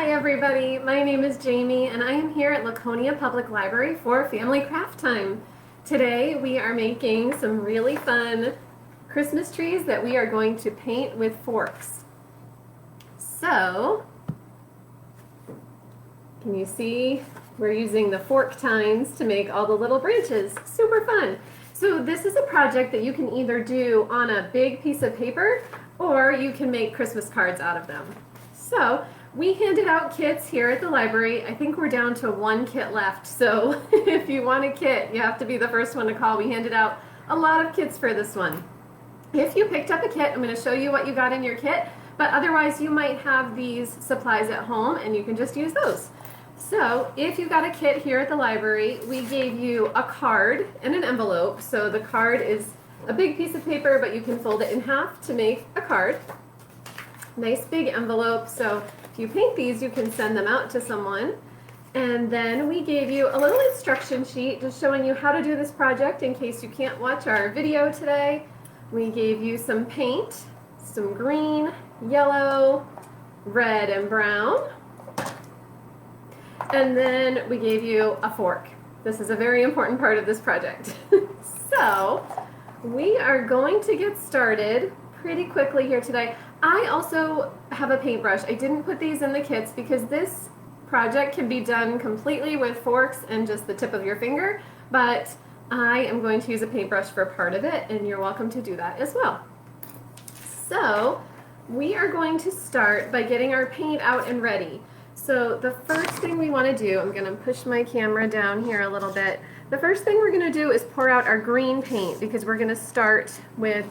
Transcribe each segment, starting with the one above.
Hi everybody, my name is Jamie and I am here at Laconia Public Library for Family Craft Time. Today we are making some really fun Christmas trees that we are going to paint with forks. So, can you see we're using the fork tines to make all the little branches. Super fun. So this is a project that you can either do on a big piece of paper or you can make Christmas cards out of them. So we handed out kits here at the library. I think we're down to one kit left. So if you want a kit, you have to be the first one to call. We handed out a lot of kits for this one. If you picked up a kit, I'm going to show you what you got in your kit, but otherwise you might have these supplies at home and you can just use those. So if you got a kit here at the library, we gave you a card and an envelope. So the card is a big piece of paper, but you can fold it in half to make a card. Nice big envelope, so if you paint these, you can send them out to someone. And then we gave you a little instruction sheet just showing you how to do this project in case you can't watch our video today. We gave you some paint, some green, yellow, red, and brown. And then we gave you a fork. This is a very important part of this project. So we are going to get started pretty quickly here today. I also have a paintbrush. I didn't put these in the kits because this project can be done completely with forks and just the tip of your finger, but I am going to use a paintbrush for part of it, and you're welcome to do that as well. So we are going to start by getting our paint out and ready. So the first thing we want to do, I'm going to push my camera down here a little bit. The first thing we're going to do is pour out our green paint because we're going to start with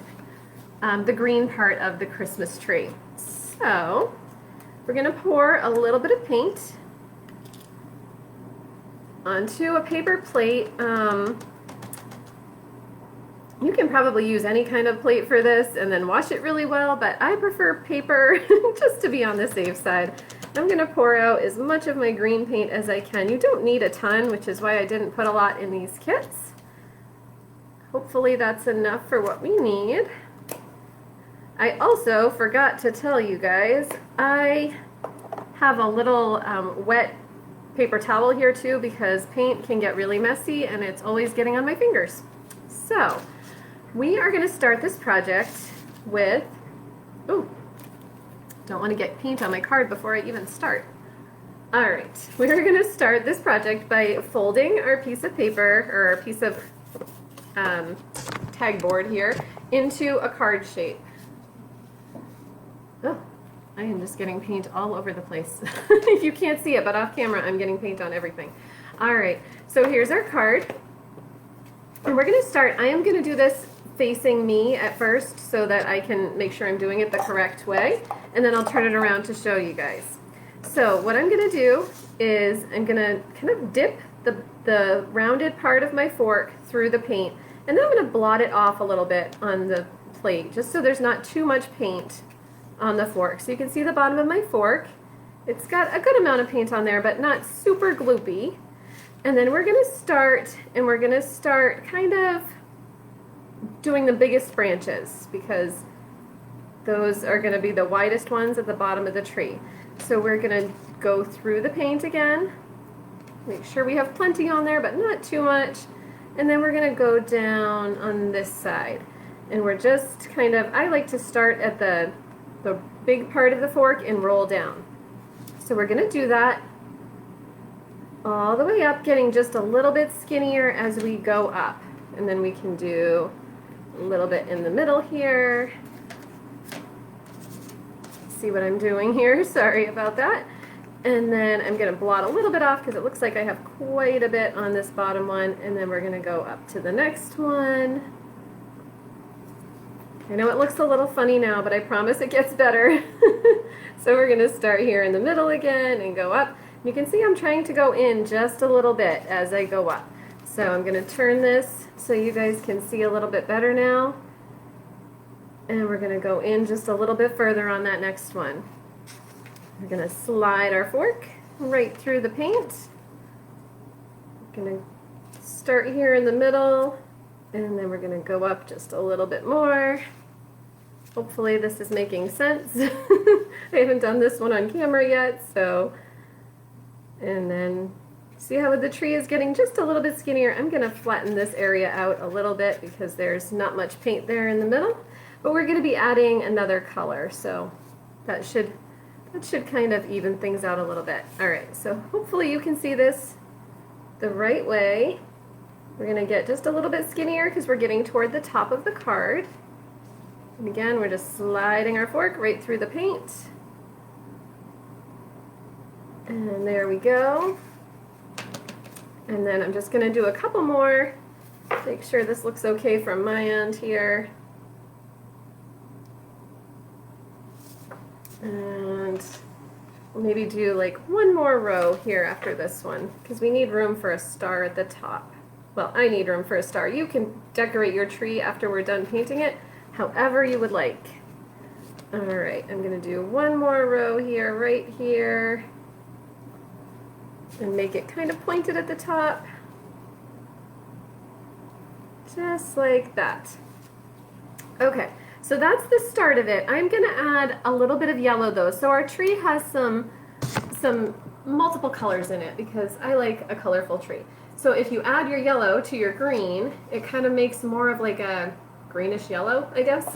the green part of the Christmas tree. So we're going to pour a little bit of paint onto a paper plate. You can probably use any kind of plate for this and then wash it really well, but I prefer paper just to be on the safe side. I'm going to pour out as much of my green paint as I can. You don't need a ton, which is why I didn't put a lot in these kits. Hopefully that's enough for what we need. I also forgot to tell you guys, I have a little wet paper towel here too because paint can get really messy and it's always getting on my fingers. So we are going to start this project with, ooh, don't want to get paint on my card before I even start. Alright, we're going to start this project by folding our piece of paper, or our piece of tag board here, into a card shape. Oh, I am just getting paint all over the place. You can't see it, but off camera I'm getting paint on everything. Alright, so here's our card. And we're going to start, I am going to do this facing me at first so that I can make sure I'm doing it the correct way, and then I'll turn it around to show you guys. So what I'm going to do is I'm going to kind of dip the rounded part of my fork through the paint, and then I'm going to blot it off a little bit on the plate just so there's not too much paint on the fork. So you can see the bottom of my fork. It's got a good amount of paint on there, but not super gloopy. And then we're going to start, and we're going to start kind of doing the biggest branches because those are going to be the widest ones at the bottom of the tree. So we're going to go through the paint again, make sure we have plenty on there but not too much, and then we're going to go down on this side, and we're just kind of, I like to start at the big part of the fork and roll down. So we're going to do that all the way up, getting just a little bit skinnier as we go up, and then we can do a little bit in the middle here. See what I'm doing here? Sorry about that. And then I'm going to blot a little bit off because it looks like I have quite a bit on this bottom one, and then we're going to go up to the next one. I know it looks a little funny now, but I promise it gets better. So we're going to start here in the middle again and go up. You can see I'm trying to go in just a little bit as I go up. So I'm going to turn this so you guys can see a little bit better now. And we're going to go in just a little bit further on that next one. We're going to slide our fork right through the paint. We're going to start here in the middle, and then we're going to go up just a little bit more. Hopefully this is making sense. I haven't done this one on camera yet, so And then see how the tree is getting just a little bit skinnier. I'm going to flatten this area out a little bit because there's not much paint there in the middle. But we're going to be adding another color, so that should kind of even things out a little bit. All right, so hopefully you can see this the right way. We're going to get just a little bit skinnier because we're getting toward the top of the card. And again, we're just sliding our fork right through the paint. And there we go. And then I'm just going to do a couple more. Make sure this looks okay from my end here. And we'll maybe do like one more row here after this one because we need room for a star at the top. Well, I need room for a star. You can decorate your tree after we're done painting it however you would like. All right, I'm going to do one more row here, right here, and make it kind of pointed at the top. Just like that. Okay, so that's the start of it. I'm going to add a little bit of yellow though. So our tree has some multiple colors in it because I like a colorful tree. So if you add your yellow to your green, it kind of makes more of like a greenish yellow, I guess.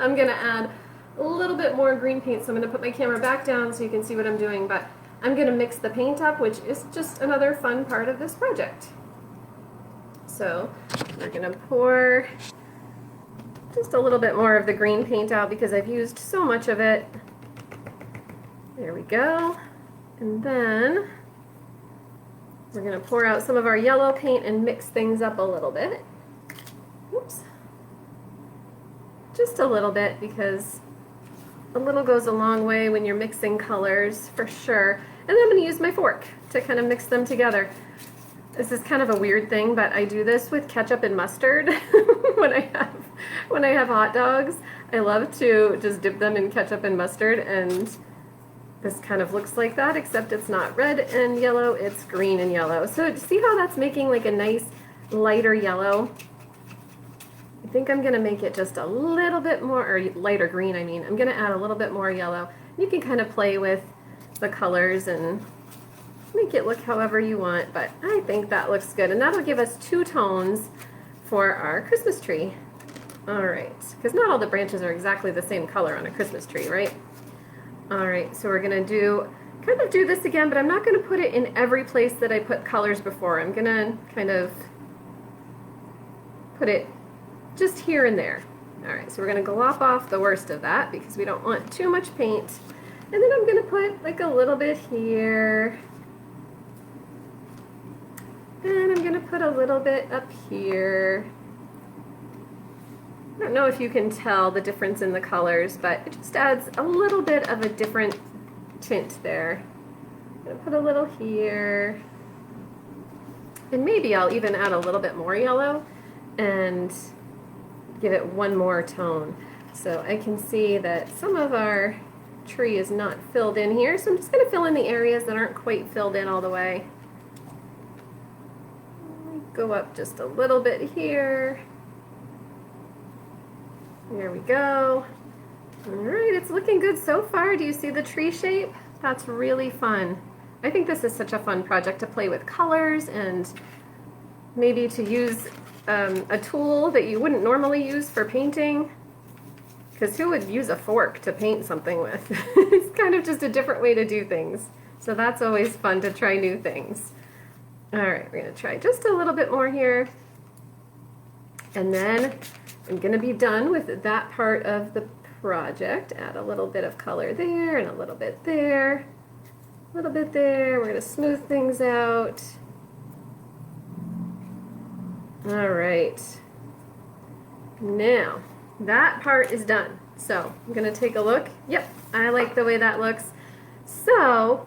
I'm going to add a little bit more green paint, so I'm going to put my camera back down so you can see what I'm doing, but I'm going to mix the paint up, which is just another fun part of this project. So we're going to pour just a little bit more of the green paint out because I've used so much of it. There we go. And then we're going to pour out some of our yellow paint and mix things up a little bit. Oops. Just a little bit because a little goes a long way when you're mixing colors, for sure. And then I'm going to use my fork to kind of mix them together. This is kind of a weird thing, but I do this with ketchup and mustard when I have hot dogs. I love to just dip them in ketchup and mustard, and this kind of looks like that, except it's not red and yellow, it's green and yellow. So see how that's making like a nice lighter yellow? I think I'm going to make it just a little bit more, or lighter green, I mean. I'm going to add a little bit more yellow. You can kind of play with the colors and make it look however you want, but I think that looks good. And that'll give us two tones for our Christmas tree. All right, because not all the branches are exactly the same color on a Christmas tree, right? All right, so we're going to kind of do this again, but I'm not going to put it in every place that I put colors before. I'm going to kind of put it just here and there. All right, so we're going to glop off the worst of that because we don't want too much paint. And then I'm going to put like a little bit here. And I'm going to put a little bit up here. I don't know if you can tell the difference in the colors, but it just adds a little bit of a different tint there. I'm going to put a little here. And maybe I'll even add a little bit more yellow and give it one more tone. So I can see that some of our tree is not filled in here, so I'm just going to fill in the areas that aren't quite filled in all the way. Go up just a little bit here. There we go. All right, it's looking good so far. Do you see the tree shape? That's really fun. I think this is such a fun project to play with colors and maybe to use a tool that you wouldn't normally use for painting. Because who would use a fork to paint something with? It's kind of just a different way to do things. So that's always fun to try new things. All right, we're going to try just a little bit more here. And then I'm going to be done with that part of the project. Add a little bit of color there and a little bit there. A little bit there. We're going to smooth things out. All right. Now, that part is done. So I'm going to take a look. Yep, I like the way that looks. So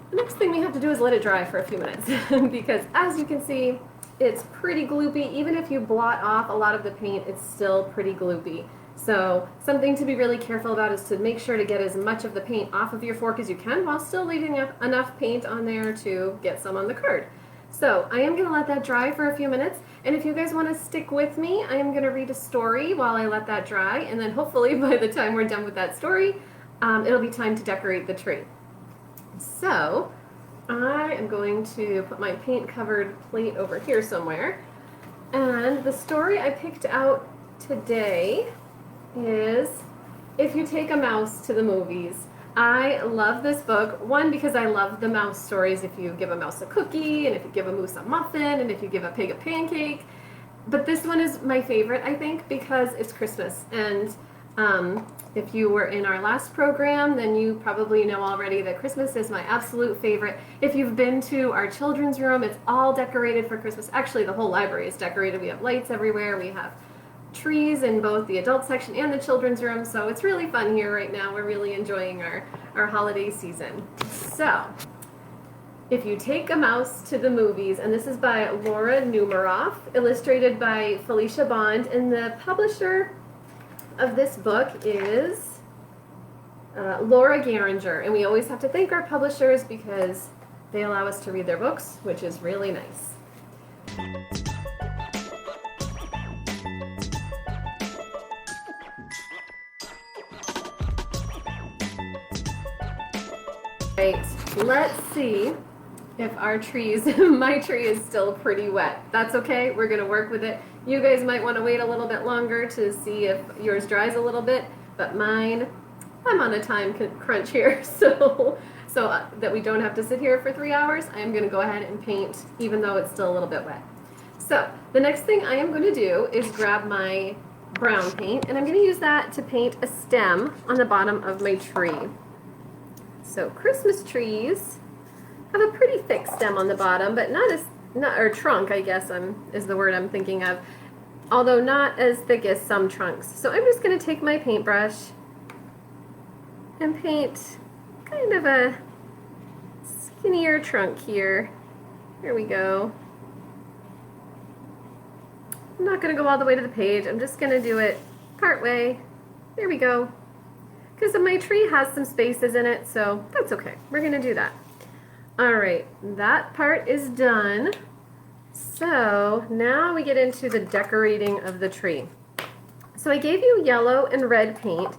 the next thing we have to do is let it dry for a few minutes because as you can see, it's pretty gloopy. Even if you blot off a lot of the paint, it's still pretty gloopy. So something to be really careful about is to make sure to get as much of the paint off of your fork as you can while still leaving enough paint on there to get some on the card. So I am going to let that dry for a few minutes, and if you guys want to stick with me, I am going to read a story while I let that dry, and then hopefully by the time we're done with that story, it'll be time to decorate the tree. So I am going to put my paint covered plate over here somewhere. And the story I picked out today is If You Take a Mouse to the Movies. I love this book, one, because I love the mouse stories. If you give a mouse a cookie, and if you give a moose a muffin, and if you give a pig a pancake. But this one is my favorite, I think, because it's Christmas. And if you were in our last program, then you probably know already that Christmas is my absolute favorite. If you've been to our children's room, it's all decorated for Christmas. Actually, the whole library is decorated. We have lights everywhere. We have trees in both the adult section and the children's room. So it's really fun here right now. We're really enjoying our holiday season. So, If You Take a Mouse to the Movies, and this is by Laura Numeroff, illustrated by Felicia Bond, and the publisher of this book is Laura Garinger. And we always have to thank our publishers because they allow us to read their books, which is really nice. Right, let's see if our trees, my tree is still pretty wet. That's okay, we're gonna work with it. You guys might wanna wait a little bit longer to see if yours dries a little bit, but mine, I'm on a time crunch here, so that we don't have to sit here for 3 hours, I'm gonna go ahead and paint even though it's still a little bit wet. So, the next thing I am gonna do is grab my brown paint, and I'm gonna use that to paint a stem on the bottom of my tree. So Christmas trees have a pretty thick stem on the bottom, but or trunk, I guess is the word I'm thinking of, although not as thick as some trunks. So I'm just going to take my paintbrush and paint kind of a skinnier trunk here. Here we go. I'm not going to go all the way to the page. I'm just going to do it part way. There we go. Because my tree has some spaces in it, so that's okay. We're going to do that. All right, that part is done. So now we get into the decorating of the tree. So I gave you yellow and red paint.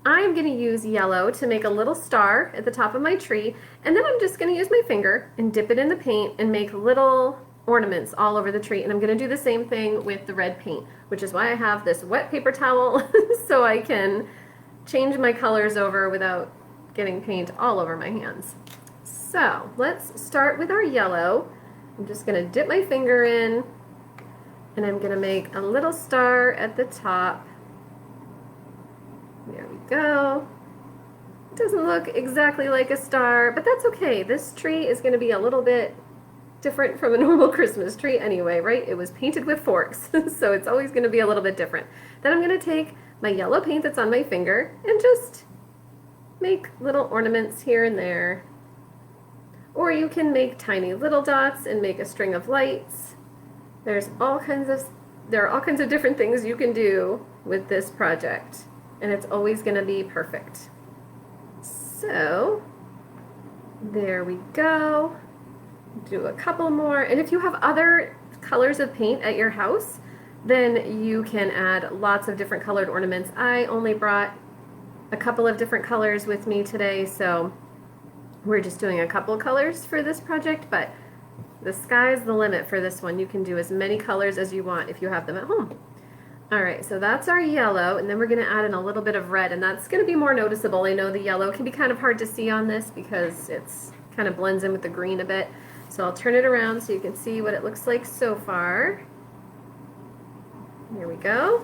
I'm going to use yellow to make a little star at the top of my tree, and then I'm just going to use my finger and dip it in the paint and make little ornaments all over the tree. And I'm going to do the same thing with the red paint, which is why I have this wet paper towel so I can change my colors over without getting paint all over my hands. So let's start with our yellow. I'm just going to dip my finger in, and I'm going to make a little star at the top. There we go. It doesn't look exactly like a star, but that's okay. This tree is going to be a little bit different from a normal Christmas tree anyway, right? It was painted with forks, so it's always going to be a little bit different. Then I'm going to take my yellow paint that's on my finger and just make little ornaments here and there. Or you can make tiny little dots and make a string of lights. There are all kinds of different things you can do with this project, and it's always going to be perfect. So there we go. Do a couple more, and if you have other colors of paint at your house, then you can add lots of different colored ornaments. I only brought a couple of different colors with me today, so we're just doing a couple colors for this project, but the sky's the limit for this one. You can do as many colors as you want if you have them at home. All right, so that's our yellow, and then we're going to add in a little bit of red, and that's going to be more noticeable. I know the yellow can be kind of hard to see on this because it's kind of blends in with the green a bit. So I'll turn it around so you can see what it looks like so far. There we go.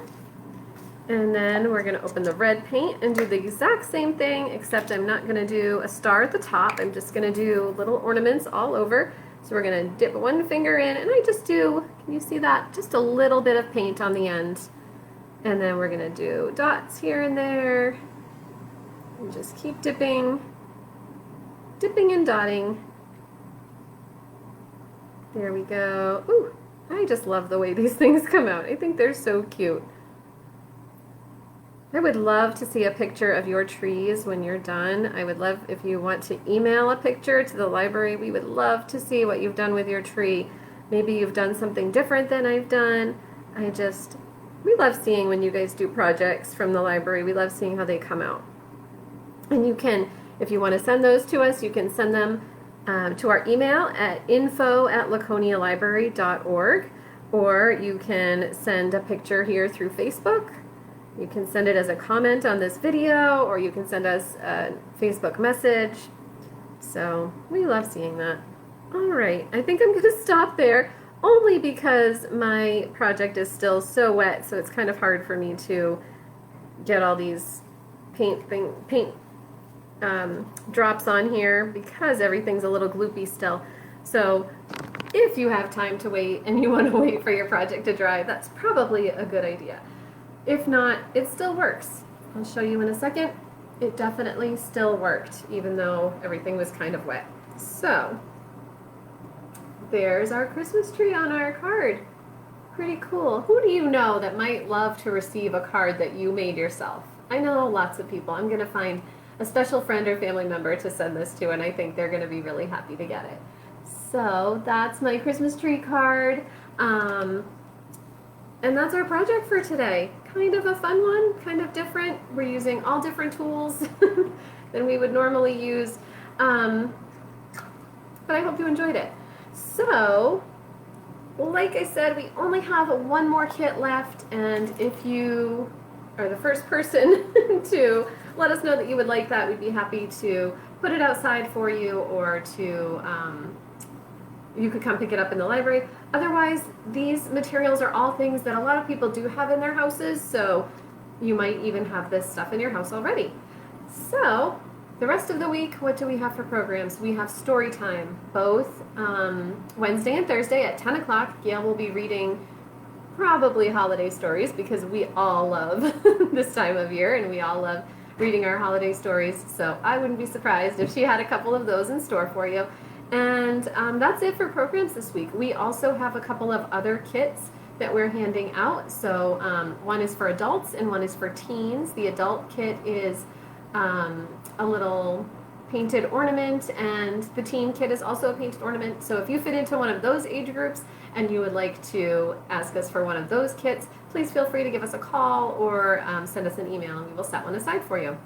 And then we're going to open the red paint and do the exact same thing, except I'm not going to do a star at the top. I'm just going to do little ornaments all over. So we're going to dip one finger in, and I just do, can you see that? Just a little bit of paint on the end. And then we're going to do dots here and there. And just keep dipping and dotting. There we go. Ooh, I just love the way these things come out. I think they're so cute. I would love to see a picture of your trees when you're done. I would love if you want to email a picture to the library. We would love to see what you've done with your tree. Maybe you've done something different than I've done. We love seeing when you guys do projects from the library. We love seeing how they come out. And you can, if you want to send those to us, you can send them to our email at info@laconialibrary.org, or you can send a picture here through Facebook. You can send it as a comment on this video, or you can send us a Facebook message. So we love seeing that. All right, I think I'm going to stop there, only because my project is still so wet, so it's kind of hard for me to get all these paint drops on here because everything's a little gloopy still. So if you have time to wait and you want to wait for your project to dry, that's probably a good idea. If not, it still works. I'll show you in a second. It definitely still worked, even though everything was kind of wet. So there's our Christmas tree on our card. Pretty cool. Who do you know that might love to receive a card that you made yourself? I know lots of people. I'm going to find a special friend or family member to send this to, and I think they're going to be really happy to get it. So that's my Christmas tree card. And that's our project for today. Kind of a fun one, kind of different. We're using all different tools than we would normally use. But I hope you enjoyed it. So, like I said, we only have one more kit left, and if you are the first person to let us know that you would like that, we'd be happy to put it outside for you, or to you could come pick it up in the library. Otherwise, these materials are all things that a lot of people do have in their houses, so you might even have this stuff in your house already. So the rest of the week, what do we have for programs? We have story time, both Wednesday and Thursday at 10 o'clock. Gail will be reading probably holiday stories, because we all love this time of year, and we all love reading our holiday stories. So I wouldn't be surprised if she had a couple of those in store for you. And that's it for programs this week. We also have a couple of other kits that we're handing out. So one is for adults and one is for teens. The adult kit is a little painted ornament, and the teen kit is also a painted ornament. So if you fit into one of those age groups and you would like to ask us for one of those kits, please feel free to give us a call or send us an email, and we will set one aside for you.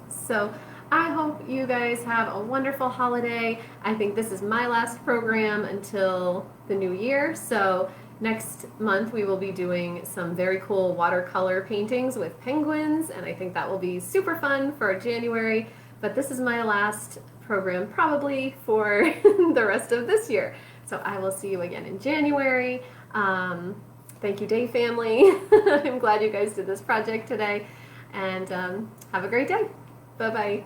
So I hope you guys have a wonderful holiday. I think this is my last program until the new year. So next month we will be doing some very cool watercolor paintings with penguins, and I think that will be super fun for January. But this is my last program probably for the rest of this year. So I will see you again in January. Thank you, Day family. I'm glad you guys did this project today, and have a great day. Bye-bye.